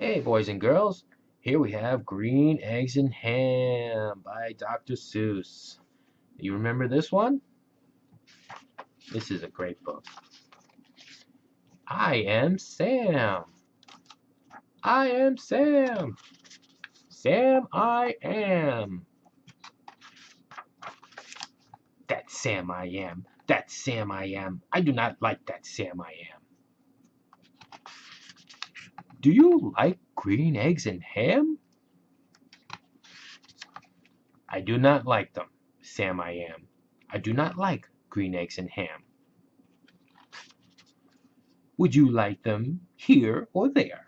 Hey, boys and girls, here we have Green Eggs and Ham by Dr. Seuss. You remember this one? This is a great book. I am Sam. I am Sam. Sam I am. That Sam I am. That Sam I am. I do not like that Sam I am. Do you like green eggs and ham? I do not like them, Sam I am. I do not like green eggs and ham. Would you like them here or there?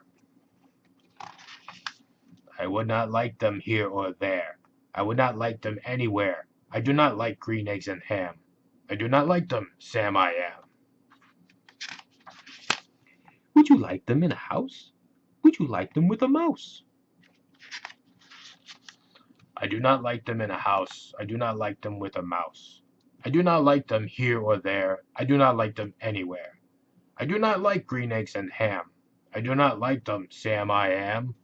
I would not like them here or there. I would not like them anywhere. I do not like green eggs and ham. I do not like them, Sam I am. Would you like them in a house? Would you like them with a mouse? I do not like them in a house. I do not like them with a mouse. I do not like them here or there. I do not like them anywhere. I do not like green eggs and ham. I do not like them, Sam I am.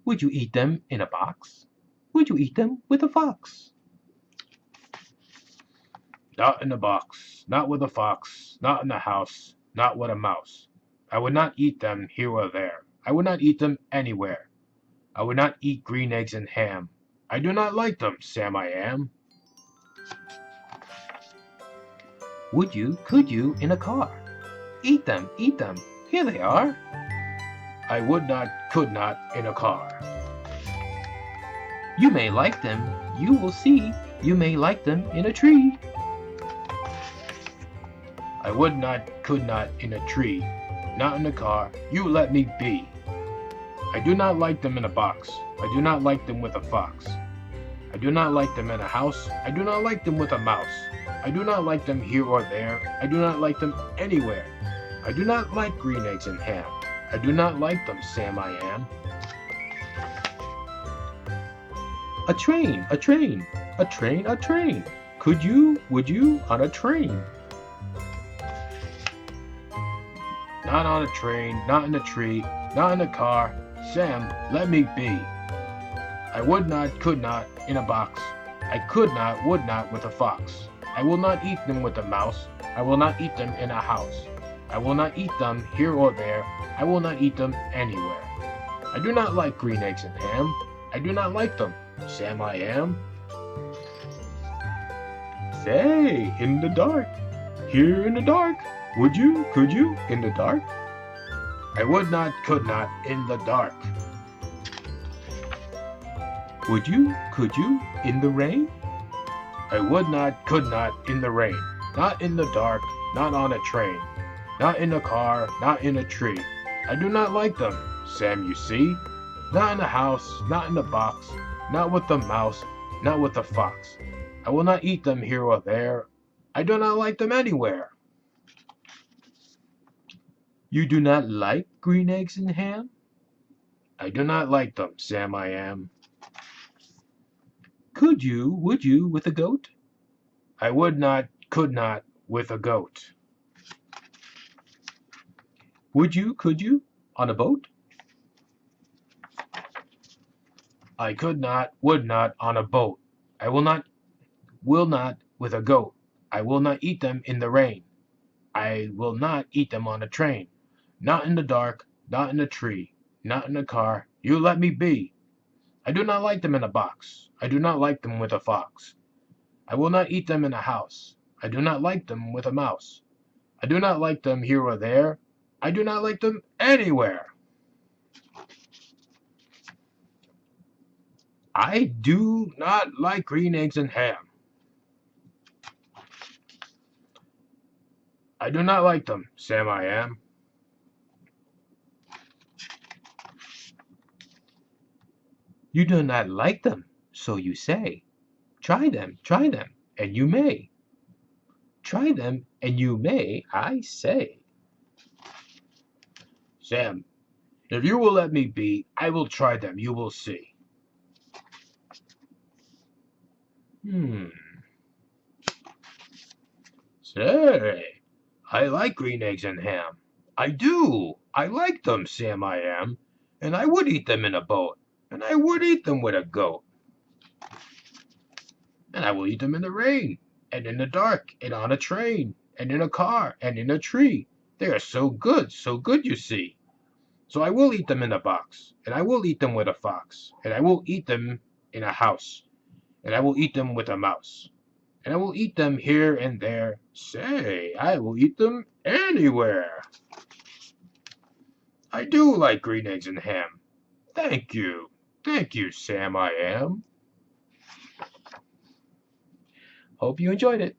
Would you eat them in a box? Would you eat them with a fox? Not in a box, not with a fox, not in a house, not with a mouse. I would not eat them here or there. I would not eat them anywhere. I would not eat green eggs and ham. I do not like them, Sam I am. Would you, could you, in a car? Eat them, here they are. I would not, could not, in a car. You may like them, you will see. You may like them in a tree. I would not, could not, in a tree. Not in a car, you let me be. I do not like them in a box. I do not like them with a fox. I do not like them in a house. I do not like them with a mouse. I do not like them here or there. I do not like them anywhere. I do not like green eggs and ham. I do not like them, Sam I am. A train, a train, a train, a train. Could you, would you, on a train? Not on a train, not in a tree, not in a car. Sam, let me be. I would not, could not, in a box. I could not, would not, with a fox. I will not eat them with a mouse. I will not eat them in a house. I will not eat them here or there. I will not eat them anywhere. I do not like green eggs and ham. I do not like them, Sam I am. Say, in the dark, here in the dark, would you, could you, in the dark? I would not, could not, in the dark. Would you, could you, in the rain? I would not, could not, in the rain. Not in the dark, not on a train. Not in a car, not in a tree. I do not like them, Sam, you see. Not in a house, not in a box, not with the mouse, not with the fox. I will not eat them here or there. I do not like them anywhere. You do not like green eggs and ham? I do not like them, Sam I am. Could you, would you, with a goat? I would not, could not, with a goat. Would you, could you, on a boat? I could not, would not, on a boat. I will not, with a goat. I will not eat them in the rain. I will not eat them on a train. Not in the dark, not in a tree, not in a car. You let me be. I do not like them in a box. I do not like them with a fox. I will not eat them in a house. I do not like them with a mouse. I do not like them here or there. I do not like them anywhere. I do not like green eggs and ham. I do not like them, Sam I am. You do not like them, so you say. Try them, and you may. Try them, and you may, I say. Sam, if you will let me be, I will try them, you will see. Say, I like green eggs and ham. I do. I like them, Sam I am, and I would eat them in a boat, and I would eat them with a goat. And I will eat them in the rain, and in the dark, and on a train, and in a car, and in a tree. They are so good, you see. So I will eat them in a box, and I will eat them with a fox, and I will eat them in a house, and I will eat them with a mouse, and I will eat them here and there. Say, I will eat them anywhere. I do like green eggs and ham. Thank you, Sam I am. Hope you enjoyed it.